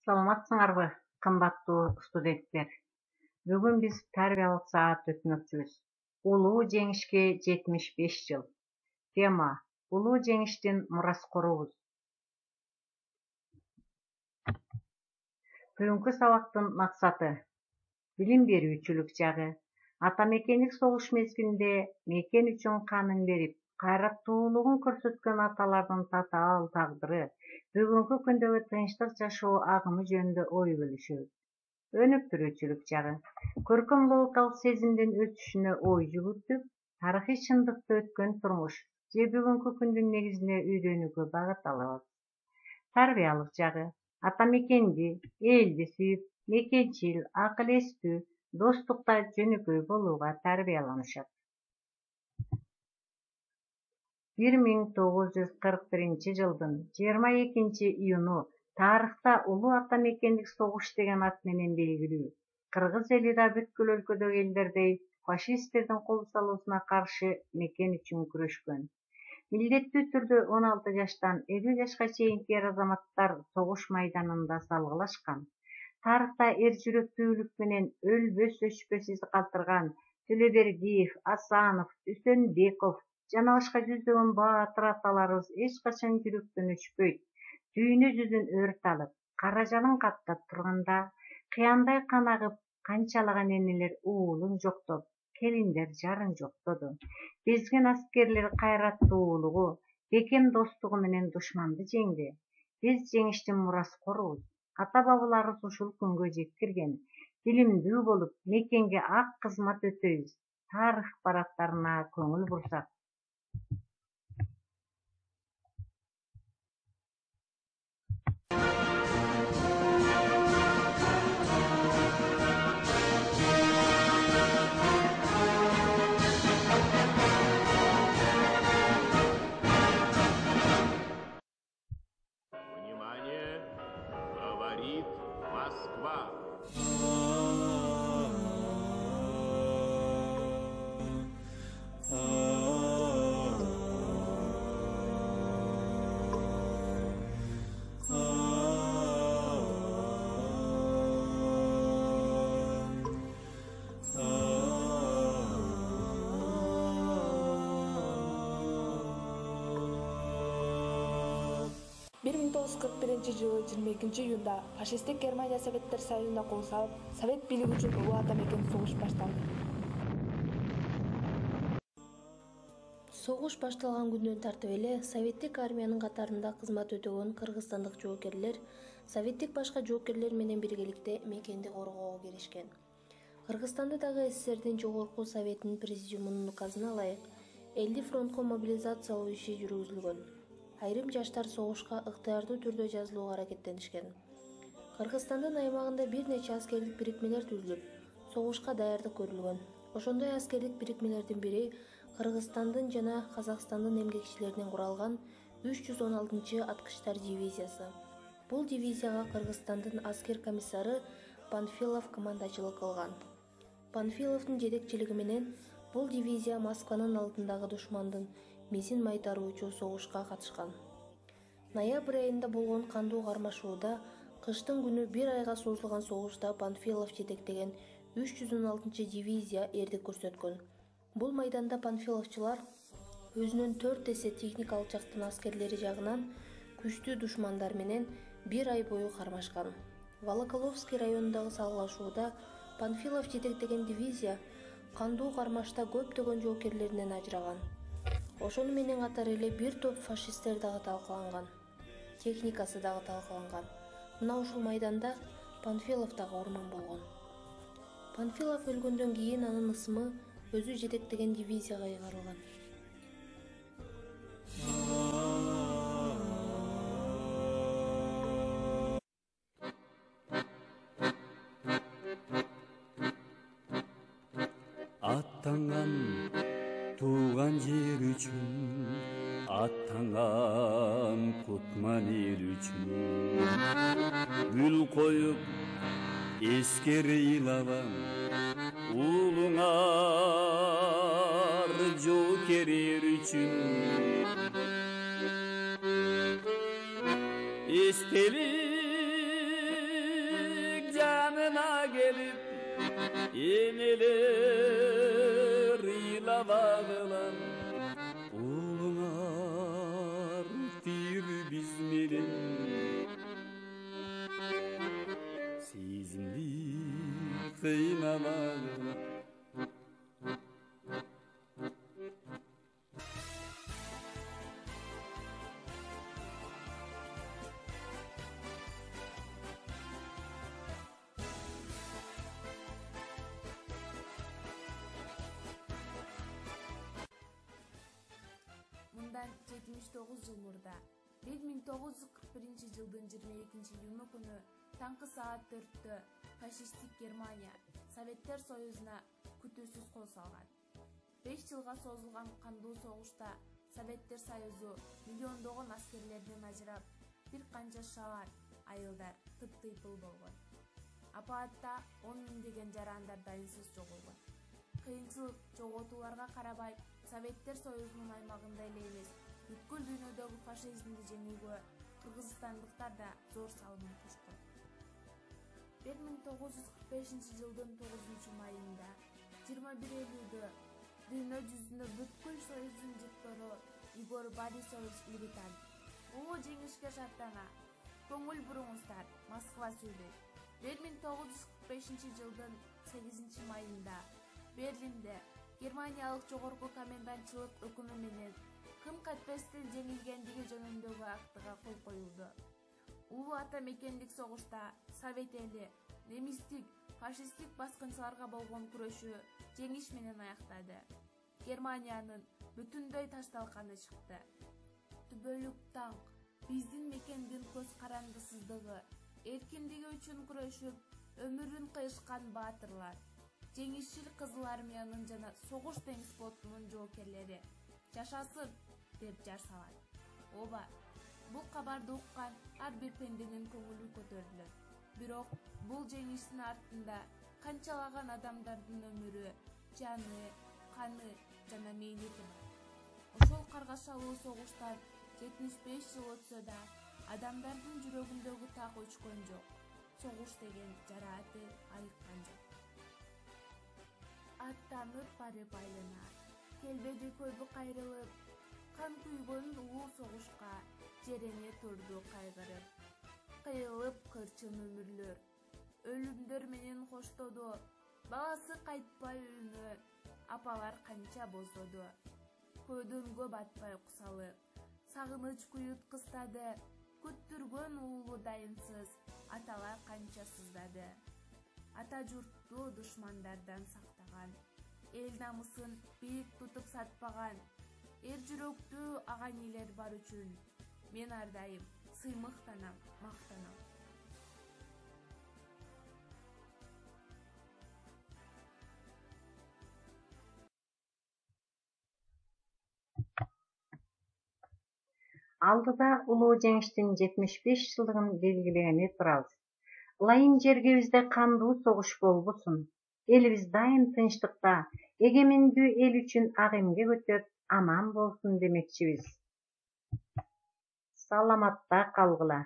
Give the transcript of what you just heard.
Саламатсыңарбы, кымбаттуу студенттер? Бүгүн биз тарбиялык саат өтмөкчүбүз. Улуу жеңишке 75 жыл. Тема: улуу жеңиштин мураскорубуз. Бүгүнкү сабактын максаты: билим берүүчүлүк жагы. Ата мекендик согуш мезгилинде мекен үчүн канын берип, кайраттуулугун көрсөткөн аталардын татаал тагдыры, бүгүнкү күндөгү тынчтык жашоо агымы жөнүндө ой бөлүшөбүз. Өнүктүрүүчүлүк жагы. Көркөм логикалык сезимдин өсүшүнө ой жүгүртүп, тарыхый чындыкты өткөн турмуш же бүгүнкү күндүн негизине үйрөнүүгө багыт алабыз. Тарбиялык жагы. Ата мекенди, элди сүйүп, мекенчил, акыл эстүү, достукта жөнөкөй болууга тарбияланышат. 1941 жылдын 22 июну тарыхта улуу ата мекендик согуш деген ат менен белгилүү. Кыргыз эли да бүткүл өлкөдөгү элдердей фашисттердин кол салуусуна каршы мекен үчүн күрөшкөн. Милдеттүү түрдө 16 жаштан 50 жашка чейинки эр азаматтар согуш майданында салгылашкан. Тарыхта эр жүрөктүүлүк менен өлбөс өчпөс из калтырган Төлөбердиев, Асанов, Үсөнбеков жана башка жүздөгөн баатыр аталарыбыз эч качан жүрөктөн өчпөйт. Дүйнө жүзүн өрт алып, кара жалын каптап турганда, кыяндай кан агып, канчалаган энелер уулун жоктоп, келиндер жарын жоктоду. Безген аскерлер кайраттуулугу, бекем достугу менен душманды жеңди. Биз жеңиштин мураскорубуз. Ата-бабаларыбыз ушул күнгө жеткирген. Билимдүү болуп, мекенге ак кызмат өтөйбүз. Тарых барактарына көңүл бурсак. Внимание! Говорит Москва. Жылы 22 июнда фашисттик Германия Советтер Союзуна кол салып, Совет бийлиги үчүн улуу ата мекен согуш башталды. Согуш башталган күндөн тартып эле Советтик армиянын катарында кызмат өтөгөн кыргызстандык жоокерлер Советтик башка жоокерлер менен биргеликте мекенди коргоого киришкен. Кыргызстандагы СССРдин жогорку советинин президиумунун указына ылайык элди фронтко мобилизациялоо иши жүргүзүлгөн. Айрым жаштар согушка ыктыярдуу түрдө жазылууга аракеттенишкен. Кыргызстандын аймагында бир нече аскерлик бирикмелер түзүлүп, согушка даярдык көрүлгөн. Ошондой аскерлик бирикмелердин бири Кыргызстандын жана Казакстандын эмгекчилеринен куралган 316-аткычтар дивизиясы. Бул дивизияга Кыргызстандын аскер комиссары Панфилов командачылык кылган. Панфиловдун жетекчилиги менен бул дивизия Москванын алдындагы душмандын мизин майтаруучу согушка катышкан. Ноябрь айында болгон кандуу кармашууда кыштын күнү бир айга созулган согушта Панфилов жетектеген 316-дивизия эрдик көрсөткөн. Бул майданда панфиловчулар өзүнүн 4 эсе техникалык жактан аскерлери жагынан күчтүү душмандар менен бир ай бою кармашкан. Волоколовский районундагы салгылашууда Панфилов жетектеген дивизия кандуу кармашта көптөгөн жоокерлеринен ажыраган. Ошону менен катар эле бир топ фашисттер дагы талкаланган. Техникасы дагы талкаланган. Мына ушул майданда Панфилов дагы урман болгон. Панфилов өлгөндөн кийин анын ысымы өзү жетектеген дивизияга ыйгарылган. Аттанган тууган жер үчүн, аттанган кутман эл үчүн, гүл коюп эскер ыйлабам, уулуңар жоокер эр үчүн. Эстелик кыйнабагыла. Мындан 79 жыл мурда 1941 жылдын 22-iyunu күнү таңкы саат 4-тө фашисттик Германия Советтер Союзуна күтүүсүз кол салган. 5 жылга созулган кандуу согушта Советтер Союзу миллиондогон аскерлерден ажырап, бир канча шаар, айылдар тыптыйпыл болгон. Апаатта 10 миңдеген жарандар дайынсыз жоголгон. Кыйынчылык, жоготууларга карабай, Советтер Союзунун аймагында эле эмес, бүткүл дүйнөдөгү фашизмди жеңүүгө кыргызстандыктар да зор салымын кошкон. 1945 жылдын 9-майында 21 июлда дүйнө жүзүндө бүткүл Союздун жыктыры Игорь Борисович Левитан улуу жеңишке шаттана. Көңүл буруңуздар, Москва сүйлөйт. 1945 жылдын 8-майында Берлинде Германиялык жогорку комендантчылык өкүмү менен кым кайтпестен жеңилгендиги жөнүндөгү актыга кол коюлду. Улуу ата мекендик согушта Совет эли немистик, фашисттик баскынчыларга болгон күрөшү жеңиш менен аяктады. Германиянын бүтүндөй ташталканы чыкты. Түбөлүк таң, биздин мекендин көз карандысыздыгы, эркиндиги үчүн күрөшүп, өмүрүн кыйышкан баатырлар, жеңишчил Кызыл армиянын жана согуш деңиз флотунун жоокерлери жашасын деп жар салат. Ооба, бул кабарды уккан ар бир пенденин көңүлү көтөрүлөт. Бирок бул жеңиштин артында канчалаган адамдардын өмүрү, жаны, каны жана мээнети бар. Ошол каргашалуу согуштан 75 жыл өтсө да, адамдардын жүрөгүндөгү так өчкөн жок. Согуш деген жарааты айыккан жок. Аттанып барып айлана, келбеди көбү кайрылып, кан күйгөн улуу согушка жерене турду кайгырып. Кыйылып кырчын өмүрлөр, өлүмдөр менен коштоду, баласы кайтпай үйүнө, апалар канча бозоду. Көдөнгө батпай кусалып, сагыныч күйүт кыстады, күттүргөн уулу дайынсыз, аталар канча сыздады. Ата журтту душмандардан сактаган, эл намысын бийик тутуп сатпаган, эр жүрөктүү ага энелер бар үчүн мен ар дайым сыймыктанам, мактанам. Алдыда улуу жеңиштин 75 жылдыгын белгилегенде турабыз. Ылайым жергебизде кандуу согуш болбосун. Элибиз дайым тынчтыкта, эгемендүү эл үчүн ак эмгек өтөп, аман болсун демекчибиз. Саламатта калгыла.